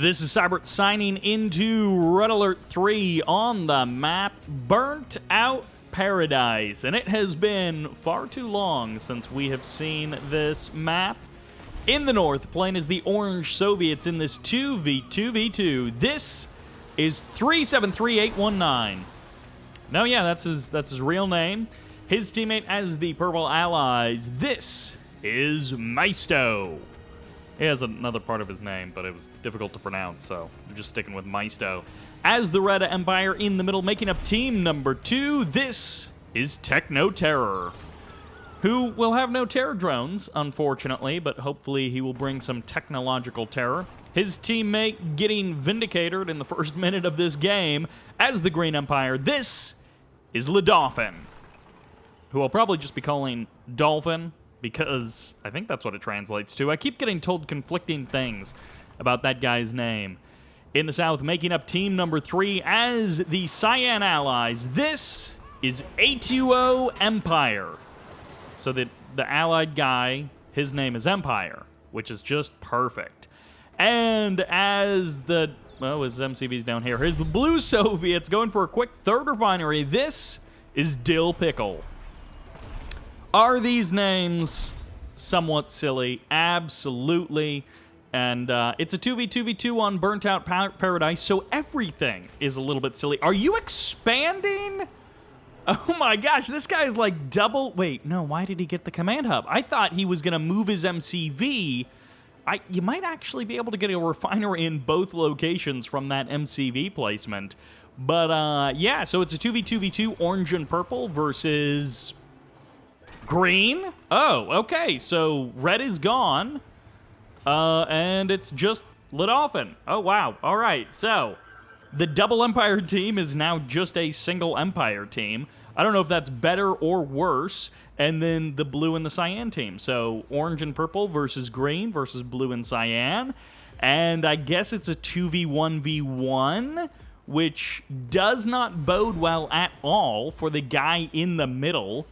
This is Cybert signing into Red Alert 3 on the map Burnt Out Paradise. And it has been far too long since we have seen this map. In the north, playing as the Orange Soviets in this 2v2v2. This is 373819. No, yeah, that's his real name. His teammate as the Purple Allies. This is Maisto. He has another part of his name, but it was difficult to pronounce, so I'm just sticking with Maisto. As the Red Empire in the middle, making up team number 2, this is TechnoTERROR, who will have no terror drones, unfortunately, but hopefully he will bring some technological terror. His teammate getting vindicated in the first minute of this game as the Green Empire. This is ledauphin, who I'll probably just be calling Dolphin, because I think that's what it translates to. I keep getting told conflicting things about that guy's name. In the south, making up team number 3 as the Cyan Allies. This is A2Oempire. So the allied guy, his name is Empire, which is just perfect. And as the, well, his MCV's down here. Here's the Blue Soviets going for a quick third refinery. This is DillPickle. Are these names somewhat silly? Absolutely. And it's a 2v2v2 on Burnt Out Paradise, so everything is a little bit silly. Are you expanding? Oh my gosh, this guy's like double... Wait, no, why did he get the command hub? I thought he was going to move his MCV. You might actually be able to get a refinery in both locations from that MCV placement. But yeah, so it's a 2v2v2, orange and purple versus... green? Oh, okay, so red is gone, and it's just ledauphin. Oh, wow. All right, so the double Empire team is now just a single Empire team. I don't know if that's better or worse, and then the blue and the cyan team. So orange and purple versus green versus blue and cyan, and I guess it's a 2v1v1, which does not bode well at all for the guy in the middle.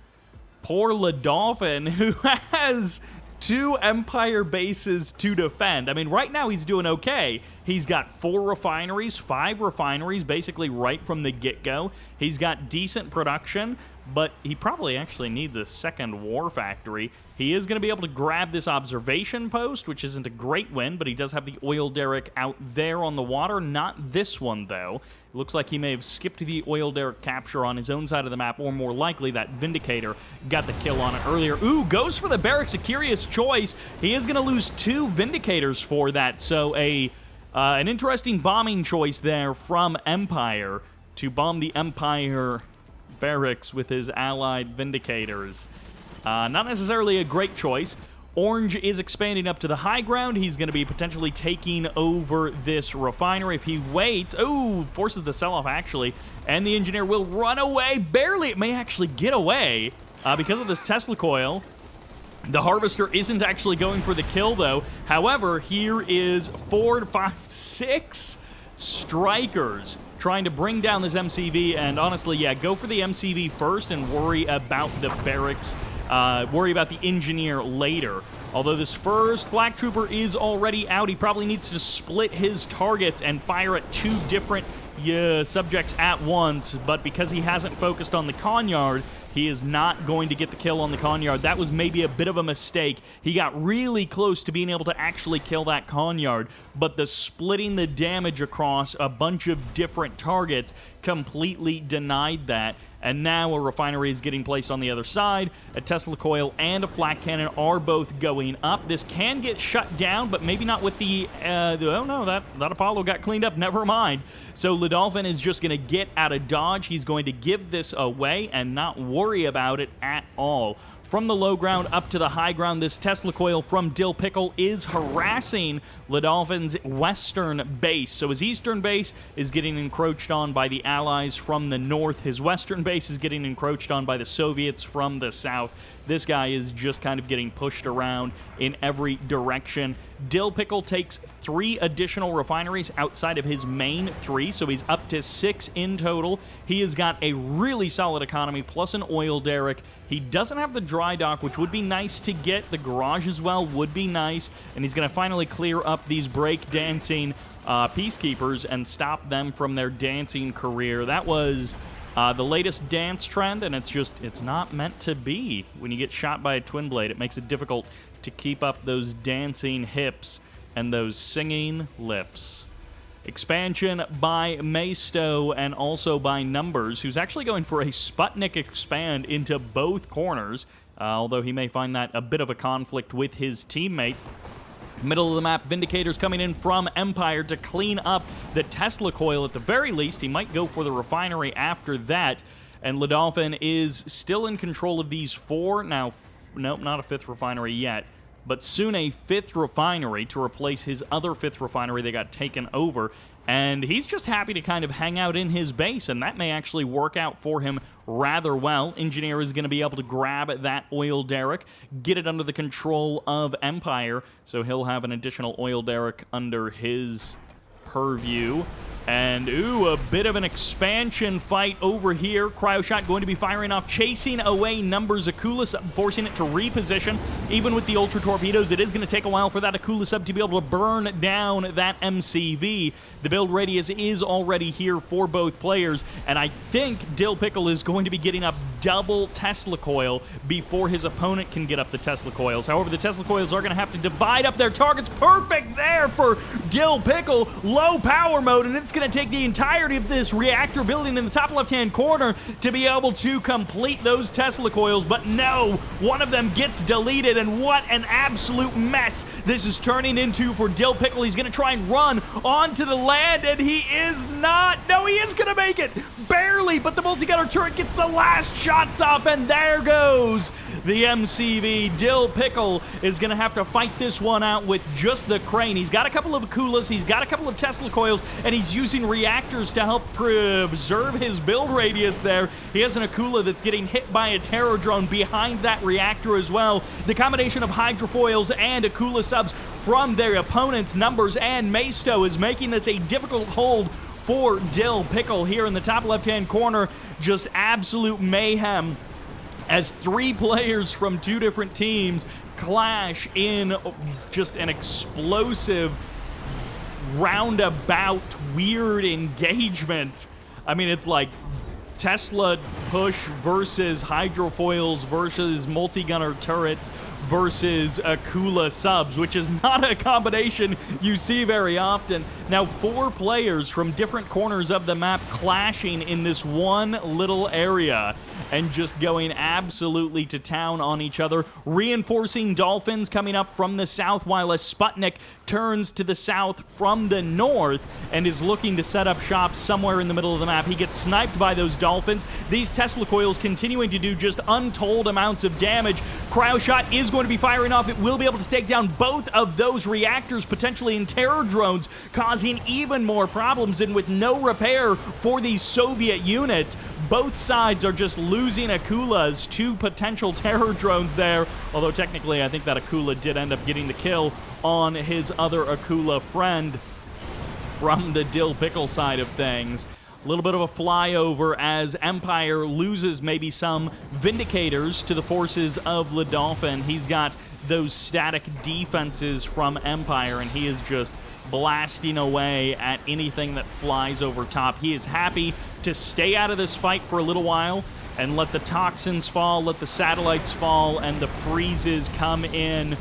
Poor ledauphin, who has 2 Empire bases to defend. I mean, right now he's doing okay. He's got 4 refineries, 5 refineries, basically right from the get-go. He's got decent production, but he probably actually needs a second war factory. He is going to be able to grab this observation post, which isn't a great win, but he does have the oil derrick out there on the water. Not this one, though. It looks like he may have skipped the oil derrick capture on his own side of the map, or more likely, that Vindicator got the kill on it earlier. Ooh, goes for the barracks, a curious choice. He is going to lose 2 Vindicators for that, so an interesting bombing choice there from Empire to bomb the Empire barracks with his allied Vindicators. Not necessarily a great choice. Orange is expanding up to the high ground. He's going to be potentially taking over this refinery. If he waits, oh, forces the sell-off actually, and the engineer will run away. Barely, it may actually get away because of this Tesla coil. The Harvester isn't actually going for the kill, though. However, here is 4, 5, 6 strikers trying to bring down this MCV, and honestly, yeah, go for the MCV first and worry about the barracks, worry about the engineer later. Although this first flak trooper is already out, he probably needs to split his targets and fire at 2 different subjects at once, but because he hasn't focused on the Conyard, he is not going to get the kill on the Conyard. That was maybe a bit of a mistake. He got really close to being able to actually kill that Conyard, but the splitting the damage across a bunch of different targets completely denied that. And now a refinery is getting placed on the other side. A Tesla coil and a flak cannon are both going up. This can get shut down, but maybe not with the... oh no, that Apollo got cleaned up. Never mind. So ledauphin is just going to get out of dodge. He's going to give this away and not worry about it at all. From the low ground up to the high ground, this Tesla coil from DillPickle is harassing ledauphin's western base. So his eastern base is getting encroached on by the Allies from the north. His western base is getting encroached on by the Soviets from the south. This guy is just kind of getting pushed around in every direction. DillPickle takes 3 additional refineries outside of his main 3, so he's up to 6 in total. He has got a really solid economy, plus an oil derrick. He doesn't have the dry dock, which would be nice to get. The garage as well would be nice, and he's going to finally clear up these break-dancing peacekeepers and stop them from their dancing career. That was the latest dance trend, and it's not meant to be. When you get shot by a twin blade, it makes it difficult to keep up those dancing hips and those singing lips. Expansion by Maisto and also by Numbers, who's actually going for a Sputnik expand into both corners, although he may find that a bit of a conflict with his teammate. Middle of the map, Vindicators coming in from Empire to clean up the Tesla coil at the very least. He might go for the refinery after that. And ledauphin is still in control of these 4. Now, nope, not a 5th refinery yet, but soon a 5th refinery to replace his other 5th refinery that got taken over. And he's just happy to kind of hang out in his base, and that may actually work out for him rather well. Engineer is going to be able to grab that oil derrick, get it under the control of Empire, so he'll have an additional oil derrick under his purview. And, ooh, a bit of an expansion fight over here. Cryoshot going to be firing off, chasing away Numbers Akula sub, forcing it to reposition. Even with the Ultra Torpedoes, it is going to take a while for that Akula sub to be able to burn down that MCV. The build radius is already here for both players, and I think DillPickle is going to be getting up double Tesla coil before his opponent can get up the Tesla coils. However, the Tesla coils are going to have to divide up their targets. Perfect there for DillPickle. Low power mode, and it's going to take the entirety of this reactor building in the top left-hand corner to be able to complete those Tesla coils, but no, one of them gets deleted, and what an absolute mess this is turning into for DillPickle. He's going to try and run onto the land, and he is not. No, he is going to make it. Barely, but the multi-gunner turret gets the last shots off, and there goes the MCV. DillPickle is going to have to fight this one out with just the crane. He's got a couple of Akulas, he's got a couple of Tesla coils, and he's using reactors to help preserve his build radius there. He has an Akula that's getting hit by a terror drone behind that reactor as well. The combination of hydrofoils and Akula subs from their opponents' Numbers and Maisto is making this a difficult hold for DillPickle here in the top left-hand corner. Just absolute mayhem as 3 players from 2 different teams clash in just an explosive, roundabout, weird engagement. I mean, it's like Tesla push versus hydrofoils versus multi-gunner turrets versus Akula subs, which is not a combination you see very often. Now 4 players from different corners of the map clashing in this one little area and just going absolutely to town on each other. Reinforcing Dolphins coming up from the south, while a Sputnik turns to the south from the north and is looking to set up shop somewhere in the middle of the map. He gets sniped by those Dolphins. These Tesla coils continuing to do just untold amounts of damage. Cryoshot is going to be firing off. It will be able to take down both of those reactors, potentially in terror drones, causing even more problems. And with no repair for these Soviet units, both sides are just losing Akulas to potential terror drones there. Although technically, I think that Akula did end up getting the kill on his other Akula friend from the DillPickle side of things. A little bit of a flyover as Empire loses maybe some Vindicators to the forces of ledauphin. He's got those static defenses from Empire, and he is just blasting away at anything that flies over top. He is happy to stay out of this fight for a little while and let the toxins fall, let the satellites fall, and the freezes come in.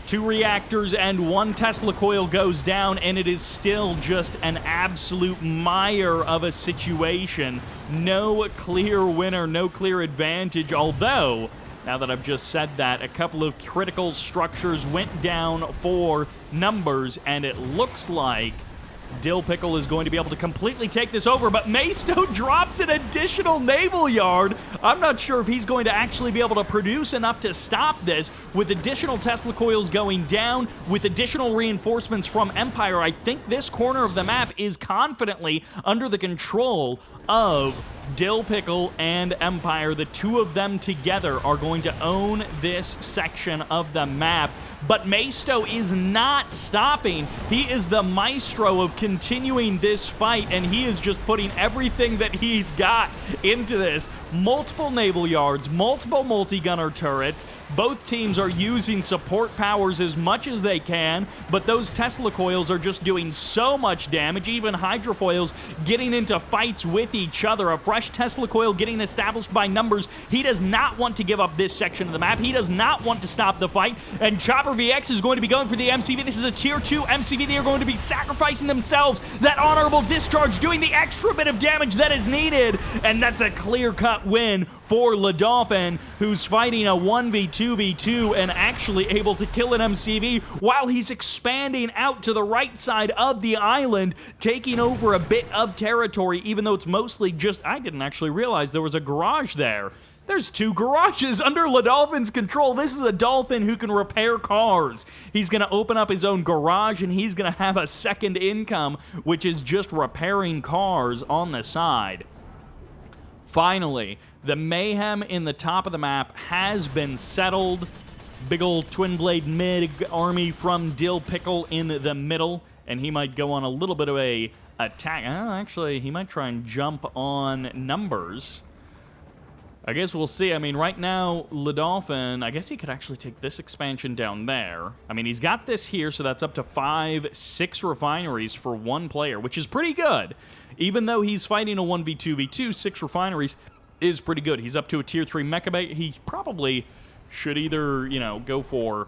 2 reactors and 1 Tesla coil goes down, and it is still just an absolute mire of a situation. No clear winner, no clear advantage, although, now that I've just said that, a couple of critical structures went down for Numbers, and it looks like DillPickle is going to be able to completely take this over, but Maisto drops an additional naval yard. I'm not sure if he's going to actually be able to produce enough to stop this. With additional Tesla coils going down, with additional reinforcements from Empire, I think this corner of the map is confidently under the control of DillPickle and Empire, the two of them together, are going to own this section of the map. But Maisto is not stopping. He is the maestro of continuing this fight, and he is just putting everything that he's got into this. Multiple naval yards, multiple multi-gunner turrets. Both teams are using support powers as much as they can, but those Tesla coils are just doing so much damage. Even hydrofoils getting into fights with each other. A fresh Tesla coil getting established by Numbers. He does not want to give up this section of the map. He does not want to stop the fight, and Chopper VX is going to be going for the MCV. This is a tier 2 MCV. They are going to be sacrificing themselves. That honorable discharge doing the extra bit of damage that is needed, and that's a clear-cut win for ledauphin, who's fighting a 1v2v2 and actually able to kill an MCV while he's expanding out to the right side of the island, taking over a bit of territory, even though it's mostly just... I didn't actually realize there was a garage there. There's 2 garages under ledauphin's control. This is a dolphin who can repair cars. He's going to open up his own garage, and he's going to have a second income, which is just repairing cars on the side. Finally, the mayhem in the top of the map has been settled. Big ol' twin blade mid army from DillPickle in the middle, and he might go on a little bit of a attack. Actually, he might try and jump on Numbers. I guess we'll see. I mean, right now, ledauphin, I guess he could actually take this expansion down there. I mean, he's got this here, so that's up to 6 refineries for 1 player, which is pretty good. Even though he's fighting a 1v2v2, 6 refineries is pretty good. He's up to a tier 3 mecha bay. He probably should either, you know, go for...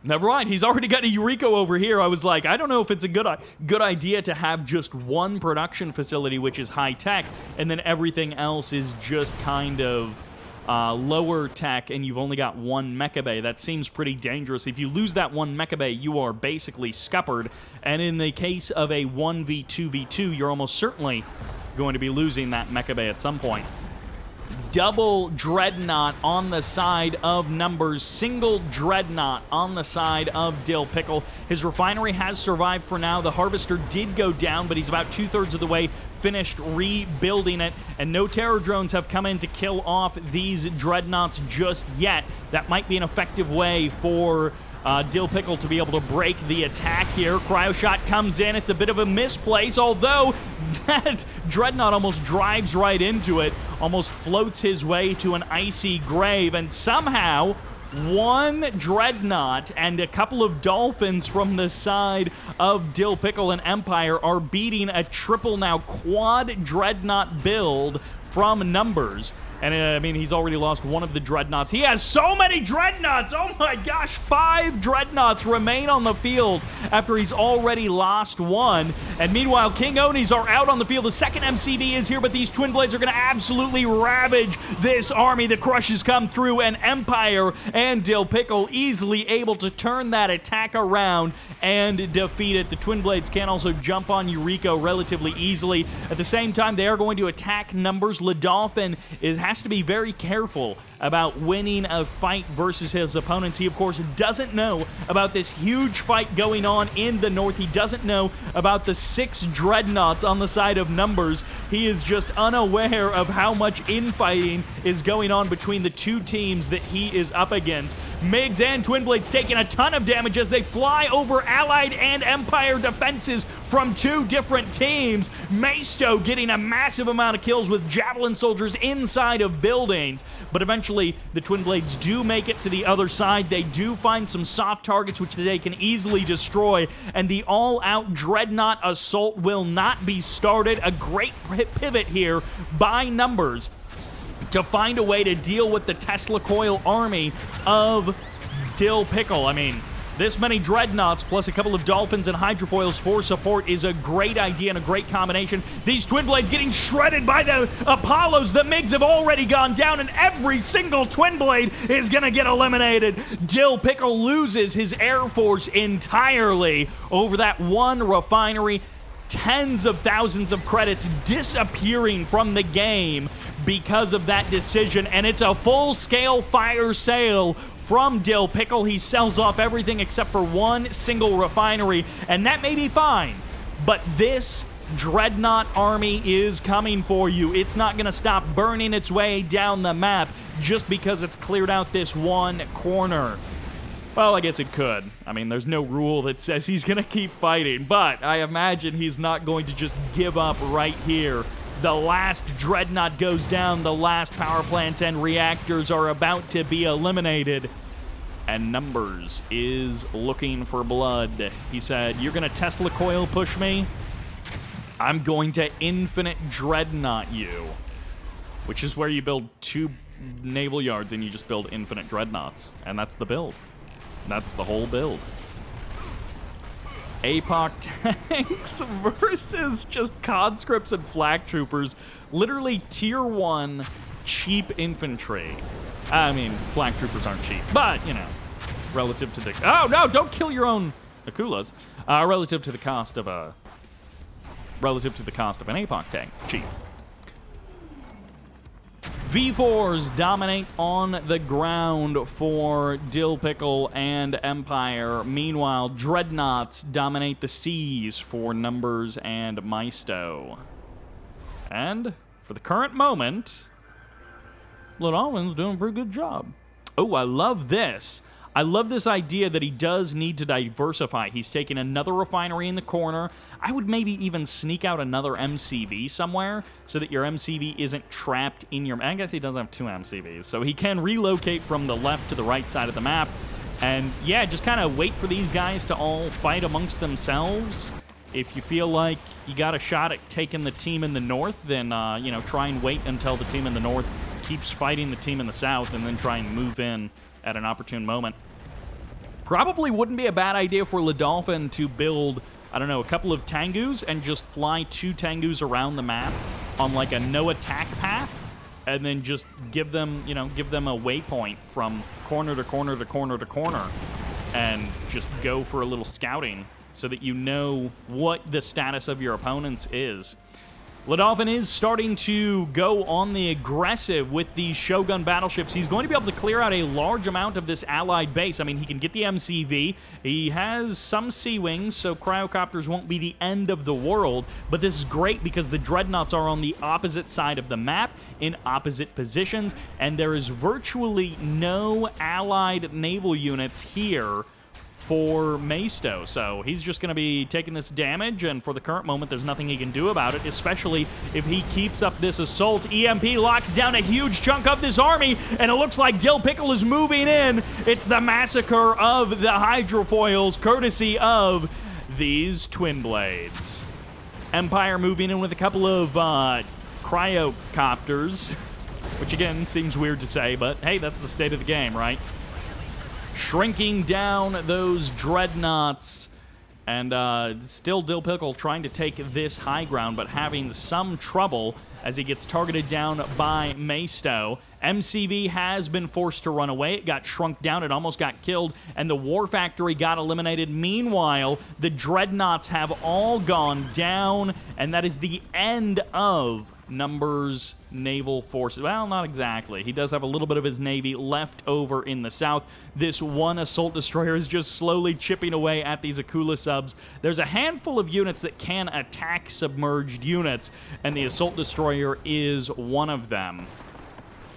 Never mind, he's already got a Yurii over here. I was like, I don't know if it's a good idea to have just one production facility, which is high-tech, and then everything else is just kind of lower tech, and you've only got 1 mecha bay. That seems pretty dangerous. If you lose that 1 mecha bay, you are basically scuppered, and in the case of a 1v2v2, you're almost certainly going to be losing that mecha bay at some point. Double Dreadnought on the side of Numbers. Single Dreadnought on the side of DillPickle. His refinery has survived for now. The Harvester did go down, but he's about 2/3 of the way finished rebuilding it, and no terror drones have come in to kill off these Dreadnoughts just yet. That might be an effective way for DillPickle to be able to break the attack here. Cryo Shot comes in. It's a bit of a misplace, although that Dreadnought almost drives right into it, almost floats his way to an icy grave, and somehow 1 Dreadnought and a couple of Dolphins from the side of DillPickle and Empire are beating a triple, now quad Dreadnought build from Numbers. And, I mean, he's already lost 1 of the Dreadnoughts. He has so many Dreadnoughts! Oh my gosh, 5 Dreadnoughts remain on the field after he's already lost 1. And meanwhile, King Onis are out on the field. The second MCV is here, but these Twin Blades are going to absolutely ravage this army. The crushes come through, and Empire and DillPickle easily able to turn that attack around and defeat it. The Twin Blades can also jump on Yurii relatively easily. At the same time, they are going to attack Numbers. ledauphin has to be very careful about winning a fight versus his opponents. He, of course, doesn't know about this huge fight going on in the north. He doesn't know about the 6 Dreadnoughts on the side of Numbers. He is just unaware of how much infighting is going on between the 2 teams that he is up against. Migs and Twin Blades taking a ton of damage as they fly over Allied and Empire defenses from 2 different teams. Maisto getting a massive amount of kills with Javelin soldiers inside of buildings, but eventually the Twin Blades do make it to the other side. They do find some soft targets which they can easily destroy, and the all-out Dreadnought assault will not be started. A great pivot here by Numbers to find a way to deal with the Tesla coil army of DillPickle. I mean, this many Dreadnoughts plus a couple of Dolphins and Hydrofoils for support is a great idea and a great combination. These Twin Blades getting shredded by the Apollos. The MiGs have already gone down, and every single Twin Blade is going to get eliminated. DillPickle loses his Air Force entirely over that 1 refinery. Tens of thousands of credits disappearing from the game because of that decision, and it's a full-scale fire sale from DillPickle. He sells off everything except for 1 single refinery, and that may be fine, but this Dreadnought army is coming for you. It's not going to stop burning its way down the map just because it's cleared out this one corner. Well, I guess it could. I mean, there's no rule that says he's going to keep fighting, but I imagine he's not going to just give up right here. The last Dreadnought goes down, the last power plants and reactors are about to be eliminated. And Numbers is looking for blood. He said, "You're going to Tesla coil push me? I'm going to infinite Dreadnought you." Which is where you build 2 naval yards and you just build infinite Dreadnoughts. And that's the build. That's the whole build. APOC tanks versus just conscripts and flak troopers. Literally tier 1 cheap infantry. I mean, flak troopers aren't cheap, but, you know, relative to the... Oh, no, don't kill your own Akulas. Relative to the cost of an APOC tank. Cheap. V4s dominate on the ground for DillPickle and Empire. Meanwhile, Dreadnoughts dominate the seas for Numbers and Maisto. And for the current moment, Ledaufin's doing a pretty good job. Oh, I love this. I love this idea that he does need to diversify. He's taking another refinery in the corner. I would maybe even sneak out another MCV somewhere so that your MCV isn't trapped in your... I guess he does have 2 MCVs, so he can relocate from the left to the right side of the map. And yeah, just kind of wait for these guys to all fight amongst themselves. If you feel like you got a shot at taking the team in the north, then, you know, try and wait until the team in the north keeps fighting the team in the south and then try and move in at an opportune moment. Probably wouldn't be a bad idea for Ledauphin to build, I don't know, a couple of Tengus and just fly 2 Tengus around the map on like a no attack path, and then just give them, you know, give them a waypoint from corner to corner to corner to corner, and just go for a little scouting so that you know what the status of your opponents is. Ledauphin is starting to go on the aggressive with these Shogun battleships. He's going to be able to clear out a large amount of this allied base. I mean, he can get the MCV. He has some Sea Wings, so cryocopters won't be the end of the world. But this is great because the Dreadnoughts are on the opposite side of the map in opposite positions, and there is virtually no allied naval units here for Maisto, so he's just going to be taking this damage, and for the current moment, there's nothing he can do about it, especially if he keeps up this assault. EMP locked down a huge chunk of this army, and it looks like DillPickle is moving in. It's the massacre of the hydrofoils, courtesy of these twin blades. Empire moving in with a couple of cryocopters, which again seems weird to say, but hey, that's the state of the game, right? Shrinking down those Dreadnoughts, and still DillPickle trying to take this high ground, but having some trouble as he gets targeted down by Maisto. MCV has been forced to run away. It got shrunk down. It almost got killed, and the War Factory got eliminated. Meanwhile, the Dreadnoughts have all gone down, and that is the end of Numbers naval forces. Well, not exactly. He does have a little bit of his navy left over in the south. This one assault destroyer is just slowly chipping away at these Akula subs. There's a handful of units that can attack submerged units, and the assault destroyer is one of them.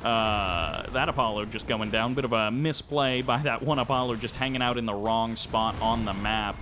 That Apollo just going down. Bit of a misplay by that one Apollo just hanging out in the wrong spot on the map.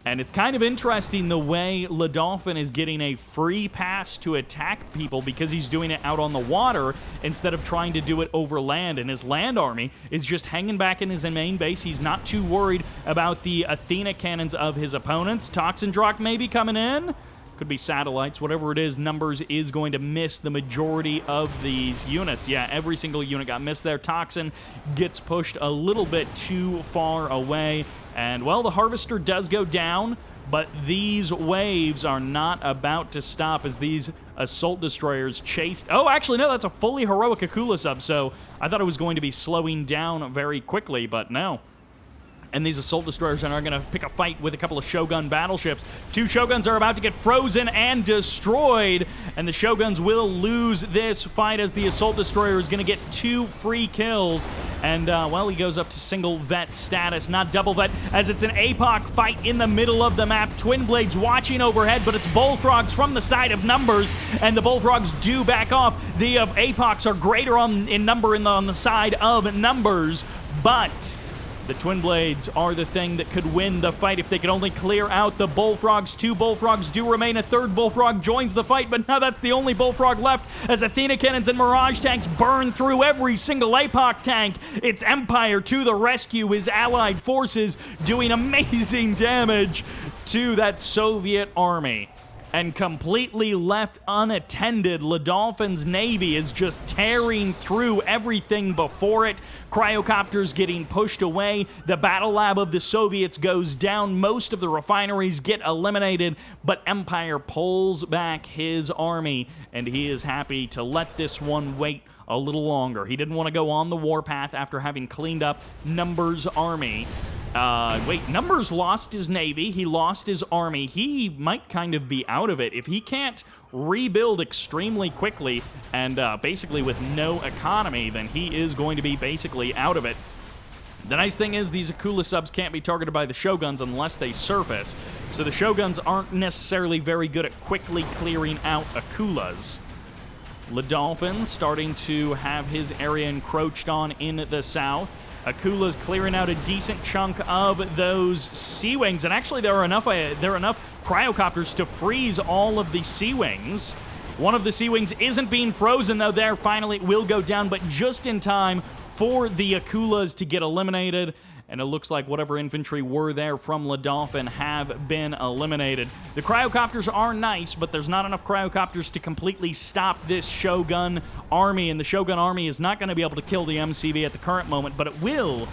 And it's kind of interesting the way Ledauphin is getting a free pass to attack people because he's doing it out on the water instead of trying to do it over land. And his land army is just hanging back in his main base. He's not too worried about the Athena cannons of his opponents. Toxin Drock maybe coming in. Could be satellites, whatever it is. Numbers is going to miss the majority of these units. Yeah, every single unit got missed there. Toxin gets pushed a little bit too far away. And, well, the Harvester does go down, but these waves are not about to stop as these assault destroyers chased... Oh, actually, no, that's a fully heroic Akula sub, so I thought it was going to be slowing down very quickly, but no. And these assault destroyers are going to pick a fight with a couple of Shogun battleships. 2 Shoguns are about to get frozen and destroyed, and the Shoguns will lose this fight as the assault destroyer is going to get 2 free kills. And, well, he goes up to single vet status, not double vet, as it's an APOC fight in the middle of the map. Twin Blades watching overhead, but it's Bullfrogs from the side of Numbers, and the Bullfrogs do back off. The APOCs are greater in number on the side of Numbers, but the Twin Blades are the thing that could win the fight if they could only clear out the Bullfrogs. 2 Bullfrogs do remain. A 3rd Bullfrog joins the fight, but now that's the only Bullfrog left as Athena Cannons and Mirage tanks burn through every single APOC tank. It's Empire to the rescue, his allied forces doing amazing damage to that Soviet army. And completely left unattended, Ledaufin's navy is just tearing through everything before it. Cryocopters getting pushed away. The battle lab of the Soviets goes down. Most of the refineries get eliminated, but Empire pulls back his army, and he is happy to let this one wait a little longer. He didn't want to go on the warpath after having cleaned up Numbers' army. Numbers lost his navy, he lost his army. He might kind of be out of it. If he can't rebuild extremely quickly and basically with no economy, then he is going to be basically out of it. The nice thing is these Akula subs can't be targeted by the Shoguns unless they surface, so the Shoguns aren't necessarily very good at quickly clearing out Akulas. Ledauphin starting to have his area encroached on in the south. Akula's clearing out a decent chunk of those Sea Wings, and actually there are enough cryocopters to freeze all of the Sea Wings. One of the Sea Wings isn't being frozen, though. There finally will go down, but just in time for the Akulas to get eliminated. And it looks like whatever infantry were there from Ledauphin have been eliminated. The cryocopters are nice, but there's not enough cryocopters to completely stop this Shogun army, and the Shogun army is not going to be able to kill the MCV at the current moment, but it will.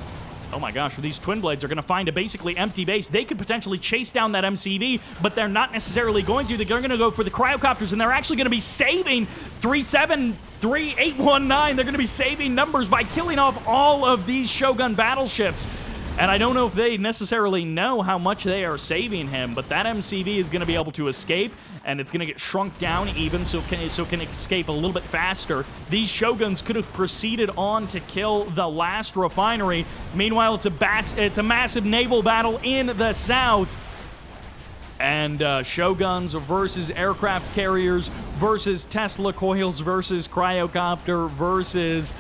Oh my gosh, these Twin Blades are going to find a basically empty base. They could potentially chase down that MCV, but they're not necessarily going to. They're going to go for the cryocopters, and they're actually going to be saving 373-819. They're going to be saving Numbers by killing off all of these Shogun battleships. And I don't know if they necessarily know how much they are saving him, but that MCV is going to be able to escape, and it's going to get shrunk down even so it can escape a little bit faster. These Shoguns could have proceeded on to kill the last refinery. Meanwhile, it's a massive naval battle in the south. And Shoguns versus aircraft carriers versus Tesla coils versus cryocopter versus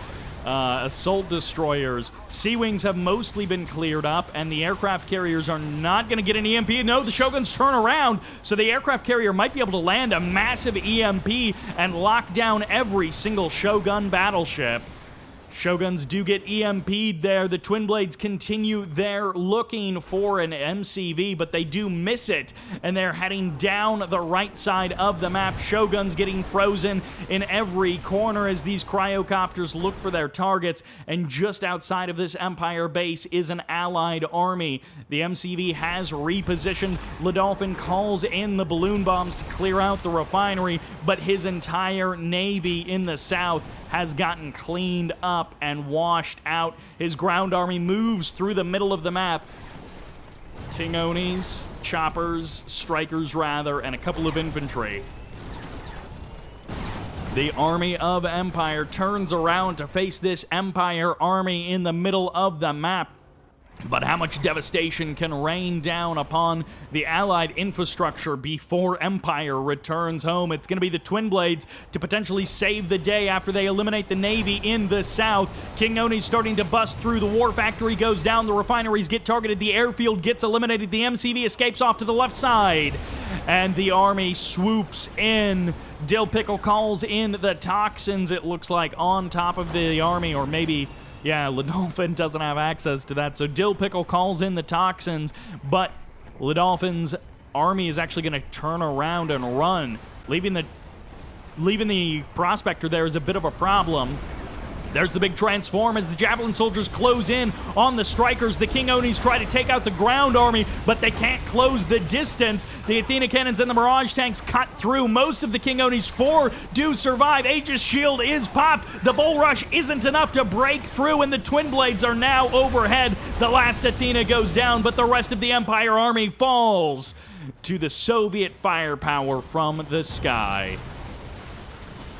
assault destroyers. Sea Wings have mostly been cleared up, and the aircraft carriers are not going to get an EMP. No, the Shoguns turn around, so the aircraft carrier might be able to land a massive EMP and lock down every single Shogun battleship. Shoguns do get EMP'd there. The Twin Blades continue there looking for an MCV, but they do miss it, and they're heading down the right side of the map. Shoguns getting frozen in every corner as these cryocopters look for their targets, and just outside of this Empire base is an allied army. The MCV has repositioned. Ledauphin calls in the balloon bombs to clear out the refinery, but his entire navy in the south has gotten cleaned up and washed out. His ground army moves through the middle of the map. King Onis, choppers, strikers rather, and a couple of infantry. The army of Empire turns around to face this Empire army in the middle of the map. But how much devastation can rain down upon the Allied infrastructure before Empire returns home? It's going to be the Twin Blades to potentially save the day after they eliminate the Navy in the south. King Oni's starting to bust through. The war factory goes down. The refineries get targeted. The airfield gets eliminated. The MCV escapes off to the left side. And the army swoops in. DillPickle calls in the toxins, it looks like, on top of the army, or maybe... yeah, Ledauphin doesn't have access to that, so DillPickle calls in the toxins, but Ledauphin's army is actually going to turn around and run. Leaving the Prospector there is a bit of a problem. There's the big transform as the Javelin soldiers close in on the strikers. The King Onis try to take out the ground army, but they can't close the distance. The Athena cannons and the Mirage tanks cut through. Most of the King Onis 4 do survive. Aegis shield is popped. The Bull Rush isn't enough to break through, and the Twin Blades are now overhead. The last Athena goes down, but the rest of the Empire army falls to the Soviet firepower from the sky.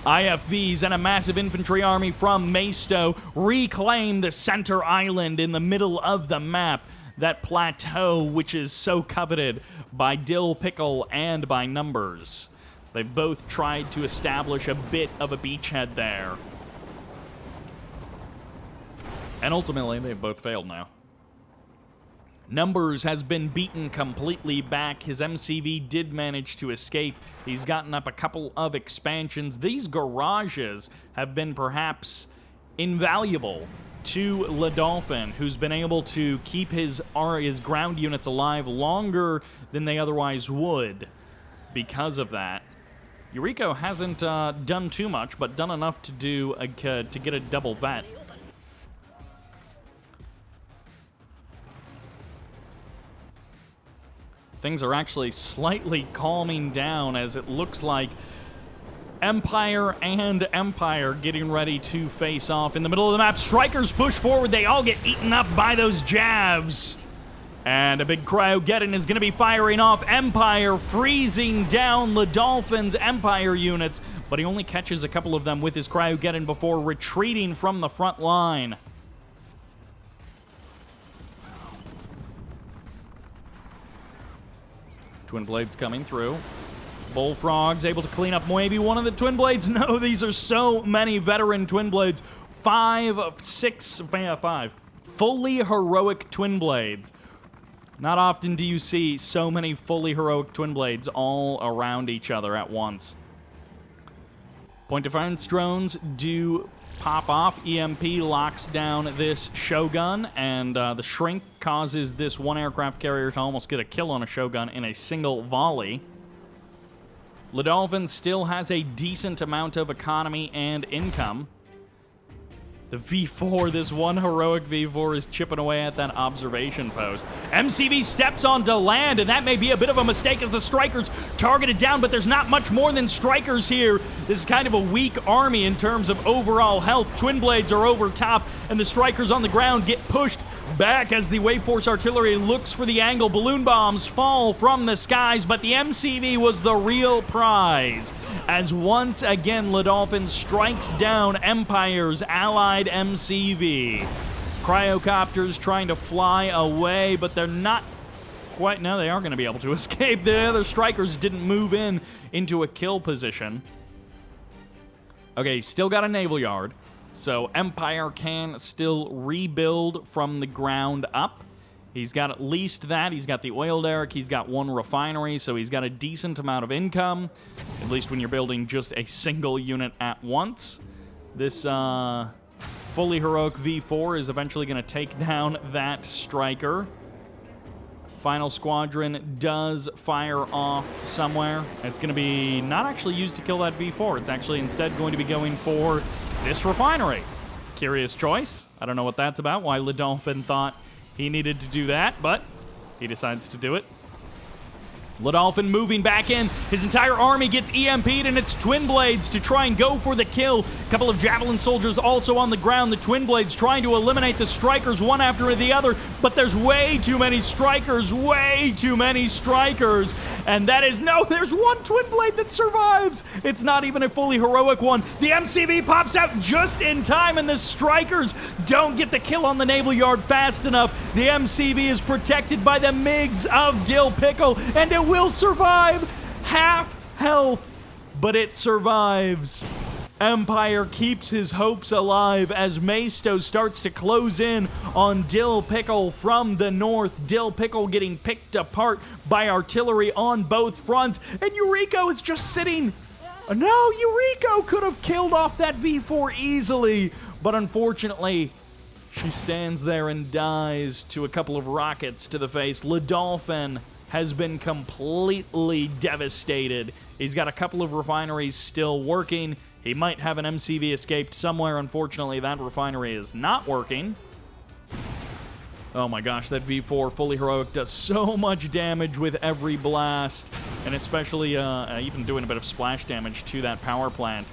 IFVs and a massive infantry army from Maisto reclaim the center island in the middle of the map, that plateau which is so coveted by DillPickle and by Numbers. They've both tried to establish a bit of a beachhead there. And ultimately, they've both failed now. Numbers has been beaten completely back. His MCV did manage to escape. He's gotten up a couple of expansions. These garages have been perhaps invaluable to ledauphin, who's been able to keep his ground units alive longer than they otherwise would because of that. Yuriko hasn't done too much, but done enough to get a double vet. Things are actually slightly calming down as it looks like Empire and Empire getting ready to face off. In the middle of the map, strikers push forward. They all get eaten up by those jabs. And a big Cryogeddon is going to be firing off. Empire freezing down Ledaphin's Empire units, but he only catches a couple of them with his Cryogeddon before retreating from the front line. Twin Blades coming through. Bullfrog's able to clean up maybe one of the Twin Blades. No, these are so many veteran Twin Blades. 5 of 6, 5. Fully heroic Twin Blades. Not often do you see so many fully heroic Twin Blades all around each other at once. Point defense drones do pop off. EMP locks down this Shogun, and the Shrink causes this one aircraft carrier to almost get a kill on a Shogun in a single volley. Ledauphin still has a decent amount of economy and income. The V4, this one heroic V4 is chipping away at that observation post. MCV steps onto land, and that may be a bit of a mistake as the strikers targeted down, but there's not much more than strikers here. This is kind of a weak army in terms of overall health. Twin Blades are over top, and the strikers on the ground get pushed back as the Wave Force artillery looks for the angle. Balloon bombs fall from the skies, but the MCV was the real prize, as once again Ledauphin strikes down Empire's allied MCV. Cryocopters trying to fly away, but they're not quite. No, they are going to be able to escape. The other strikers didn't move into a kill position. Okay, still got a naval yard. So Empire can still rebuild from the ground up. He's got at least that. He's got the oil derrick. He's got one refinery, so he's got a decent amount of income, at least when you're building just a single unit at once. This fully heroic V4 is eventually going to take down that striker. Final squadron does fire off somewhere. It's going to be not actually used to kill that V4. It's actually instead going to be going for this refinery. Curious choice. I don't know what that's about, why Ledauphin thought he needed to do that, but he decides to do it. Ledauphin moving back in. His entire army gets EMP'd, and it's Twin Blades to try and go for the kill. A couple of Javelin soldiers also on the ground. The Twin Blades trying to eliminate the strikers one after the other, but there's way too many strikers, and that is, no, there's one Twin Blade that survives. It's not even a fully heroic one. The MCV pops out just in time, and the strikers don't get the kill on the naval yard fast enough. The MCV is protected by the MiGs of DillPickle, and it will survive. Half health, but it survives. Empire keeps his hopes alive as Maisto starts to close in on DillPickle from the north. DillPickle getting picked apart by artillery on both fronts, and Yuriko is just sitting. No, Yuriko could have killed off that V4 easily, but unfortunately, she stands there and dies to a couple of rockets to the face. Ledauphin has been completely devastated. He's got a couple of refineries still working. He might have an MCV escaped somewhere. Unfortunately, that refinery is not working. Oh my gosh, that V4 fully heroic does so much damage with every blast, and especially even doing a bit of splash damage to that power plant.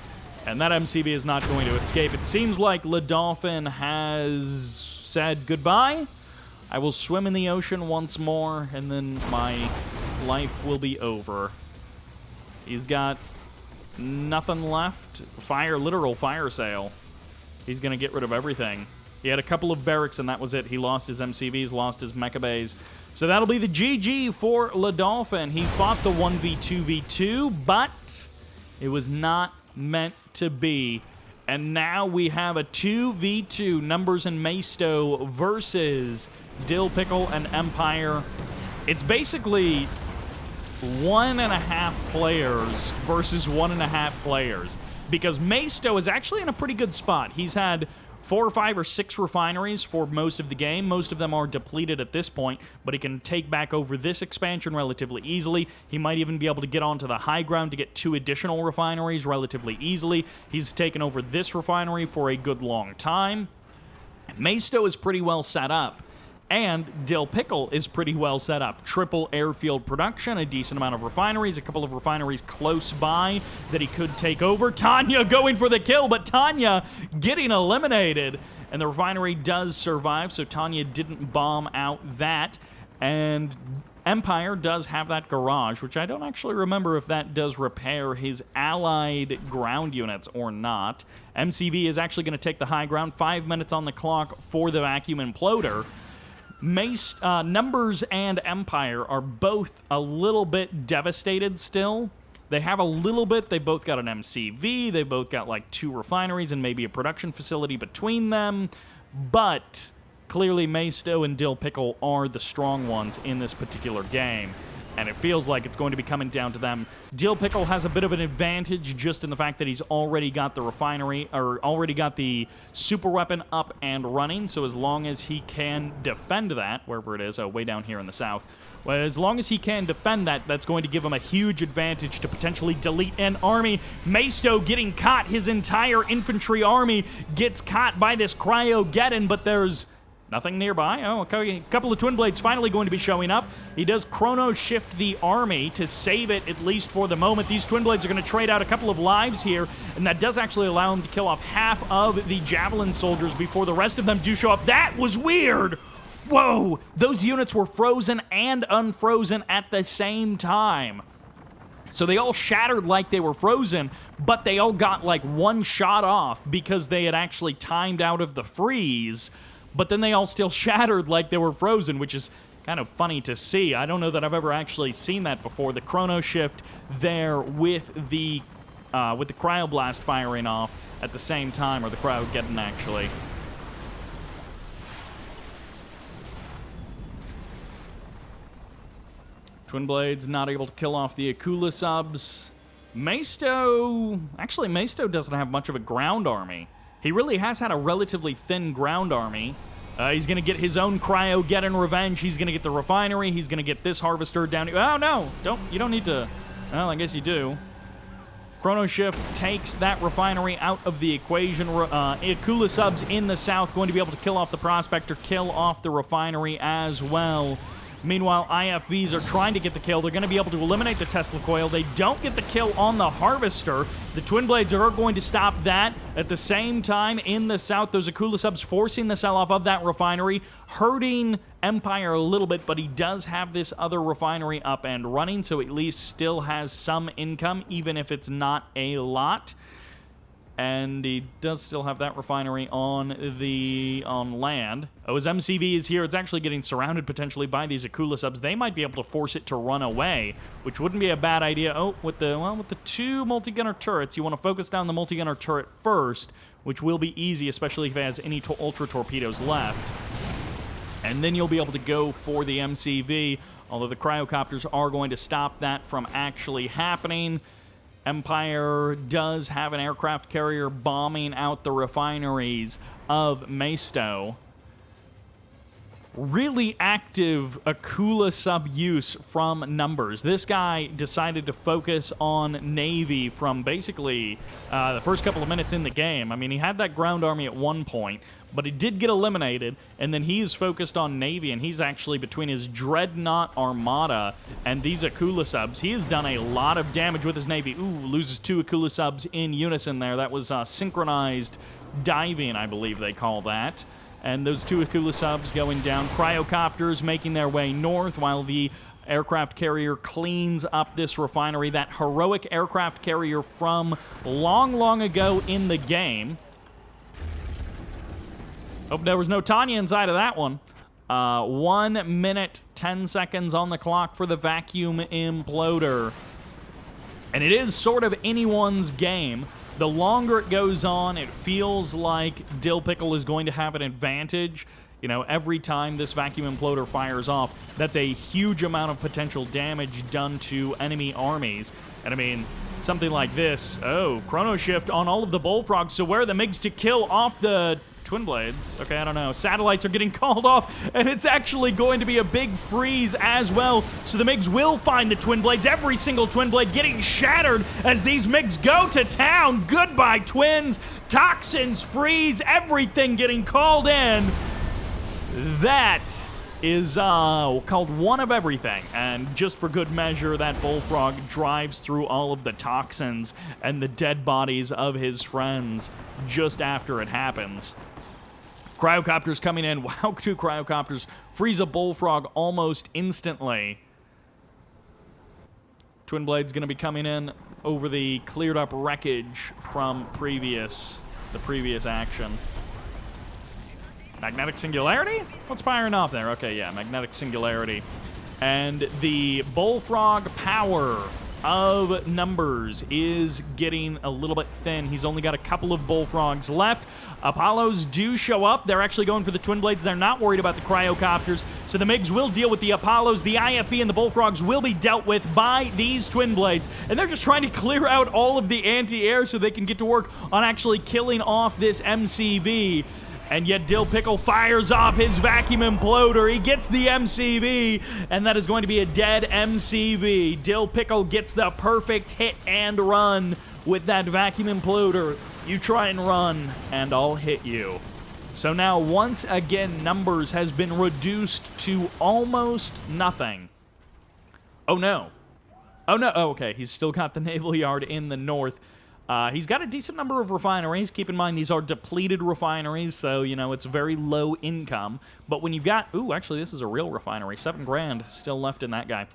And that MCV is not going to escape. It seems like ledauphin has said goodbye. I will swim in the ocean once more, and then my life will be over. He's got nothing left. Literal fire sale. He's going to get rid of everything. He had a couple of barracks, and that was it. He lost his MCVs, lost his mecha bays. So that'll be the GG for ledauphin. He fought the 1v2v2, but it was not meant to be. And now we have a 2v2, Numbers and Maisto versus DillPickle and Empire. It's basically 1.5 players versus 1.5 players, because Maisto is actually in a pretty good spot. He's had 4 or 5 or 6 refineries for most of the game. Most of them are depleted at this point, but he can take back over this expansion relatively easily. He might even be able to get onto the high ground to get 2 additional refineries relatively easily. He's taken over this refinery for a good long time. Maisto is pretty well set up. And DillPickle is pretty well set up. Triple airfield production, a decent amount of refineries, a couple of refineries close by that he could take over. Tanya going for the kill, but Tanya getting eliminated. And the refinery does survive, so Tanya didn't bomb out that. And Empire does have that garage, which I don't actually remember if that does repair his allied ground units or not. MCV is actually going to take the high ground. 5 minutes on the clock for the vacuum imploder. Numbers and Empire are both a little bit devastated still. They have a little bit. They both got an MCV. They both got like 2 refineries and maybe a production facility between them. But clearly Maisto and DillPickle are the strong ones in this particular game. And it feels like it's going to be coming down to them. DillPickle has a bit of an advantage just in the fact that he's already got the refinery, or already got the super weapon up and running. So as long as he can defend that, wherever it is, way down here in the south, well, as long as he can defend that, that's going to give him a huge advantage to potentially delete an army. Maisto getting caught. His entire infantry army gets caught by this Cryogeddon, but there's nothing nearby. Oh, okay. A couple of Twin Blades finally going to be showing up. He does chrono shift the army to save it, at least for the moment. These Twin Blades are going to trade out a couple of lives here, and that does actually allow him to kill off half of the Javelin soldiers before the rest of them do show up. That was weird! Whoa! Those units were frozen and unfrozen at the same time. So they all shattered like they were frozen, but they all got like one shot off because they had actually timed out of the freeze. But then they all still shattered like they were frozen, which is kind of funny to see. I don't know that I've ever actually seen that before. The chrono shift there with the cryoblast firing off at the same time, or the cryogeddon actually. Twin Blades not able to kill off the Akula subs. Maisto doesn't have much of a ground army. He really has had a relatively thin ground army. He's going to get his own Cryogeddon revenge. He's going to get the refinery. He's going to get this harvester down here. Oh, no. You don't need to. Well, I guess you do. Chrono Shift takes that refinery out of the equation. Akula subs in the south going to be able to kill off the Prospector, kill off the refinery as well. Meanwhile, IFVs are trying to get the kill. They're going to be able to eliminate the Tesla coil. They don't get the kill on the Harvester. The Twin Blades are going to stop that. At the same time, in the south, those Akula subs forcing the sell-off of that refinery, hurting Empire a little bit, but he does have this other refinery up and running, so at least still has some income, even if it's not a lot. And he does still have that refinery on land. Oh, his MCV is here. It's actually getting surrounded potentially by these Akula subs. They might be able to force it to run away, which wouldn't be a bad idea. Oh, with the 2 multi-gunner turrets, you want to focus down the multi-gunner turret first, which will be easy, especially if it has any ultra torpedoes left. And then you'll be able to go for the MCV, although the cryocopters are going to stop that from actually happening. Empire does have an aircraft carrier bombing out the refineries of Maisto. really active Akula sub use from Numbers. This guy decided to focus on Navy from basically the first couple of minutes in the game. I mean, he had that ground army at one point, but he did get eliminated, and then he's focused on Navy, and he's actually between his Dreadnought Armada and these Akula subs. He has done a lot of damage with his Navy. Ooh, loses 2 Akula subs in unison there. That was synchronized diving, I believe they call that. And those 2 Akula subs going down. Cryocopters making their way north while the aircraft carrier cleans up this refinery. That heroic aircraft carrier from long, long ago in the game. Hope there was no Tanya inside of that one. 1 minute, 10 seconds on the clock for the vacuum imploder. And it is sort of anyone's game. The longer it goes on, it feels like DillPickle is going to have an advantage. You know, every time this vacuum imploder fires off, that's a huge amount of potential damage done to enemy armies. And I mean, something like this. Oh, chrono shift on all of the bullfrogs. So where are the MiGs to kill off the twin blades? Okay, I don't know. Satellites are getting called off, and it's actually going to be a big freeze as well. So the MiGs will find the twin blades. Every single twin blade getting shattered as these MiGs go to town. Goodbye, twins. Toxins, freeze, everything getting called in. That is called one of everything, and just for good measure, that bullfrog drives through all of the toxins and the dead bodies of his friends just after it happens. Cryocopters coming in. Wow, 2 cryocopters freeze a bullfrog almost instantly. Twin Blade's going to be coming in over the cleared up wreckage from the previous action. Magnetic Singularity? What's firing off there? Okay, yeah, Magnetic Singularity. And the bullfrog power of Numbers is getting a little bit thin. He's only got a couple of bullfrogs left. Apollos do show up. They're actually going for the twin blades. They're not worried about the cryocopters. So the MiGs will deal with the Apollos. The IFV and the bullfrogs will be dealt with by these twin blades. And they're just trying to clear out all of the anti-air so they can get to work on actually killing off this MCV. And yet DillPickle fires off his vacuum imploder. He gets the MCV, and that is going to be a dead MCV. DillPickle gets the perfect hit and run with that vacuum imploder. You try and run, and I'll hit you. So now, once again, Numbers has been reduced to almost nothing. Oh, no. Oh, no. Oh, okay. He's still got the naval yard in the north. He's got a decent number of refineries. Keep in mind, these are depleted refineries, so, you know, it's very low income. But when you've got... Ooh, actually, this is a real refinery. 7 grand still left in that guy.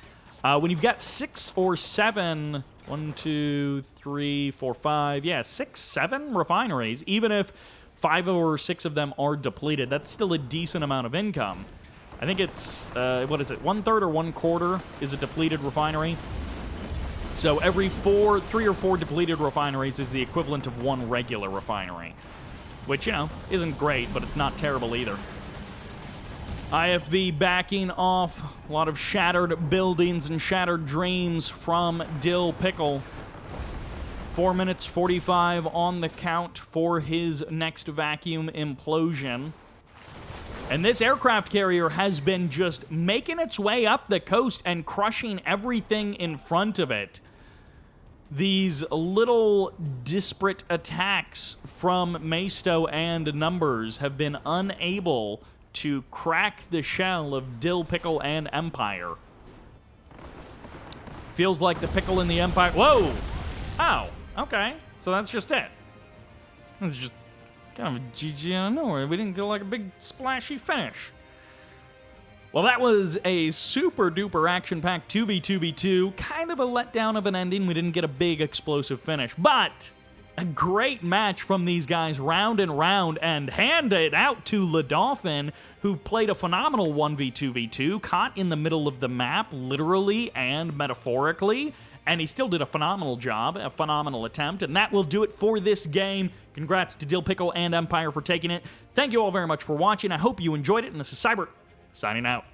When you've got 6 or 7... 1, 2, 3, 4, 5... Yeah, 6, 7 refineries. Even if 5 or 6 of them are depleted, that's still a decent amount of income. I think it's... what is it? 1/3 or 1/4 is a depleted refinery. So every 3 or 4 depleted refineries is the equivalent of 1 regular refinery. Which, you know, isn't great, but it's not terrible either. IFV backing off. A lot of shattered buildings and shattered dreams from DillPickle. 4 minutes 45 on the count for his next vacuum implosion. And this aircraft carrier has been just making its way up the coast and crushing everything in front of it. These little disparate attacks from Maisto and Numbers have been unable to crack the shell of DillPickle and Empire. Feels like the pickle in the Empire... Whoa! Oh, okay. So that's just it. It's just kind of a GG out of nowhere. We didn't go like a big splashy finish. Well, that was a super-duper action-packed 2v2v2. Kind of a letdown of an ending. We didn't get a big explosive finish, but a great match from these guys round and round, and hand it out to ledauphin, who played a phenomenal 1v2v2, caught in the middle of the map, literally and metaphorically, and he still did a phenomenal job, a phenomenal attempt, and that will do it for this game. Congrats to DillPickle and Empire for taking it. Thank you all very much for watching. I hope you enjoyed it, and this is Cyber, signing out.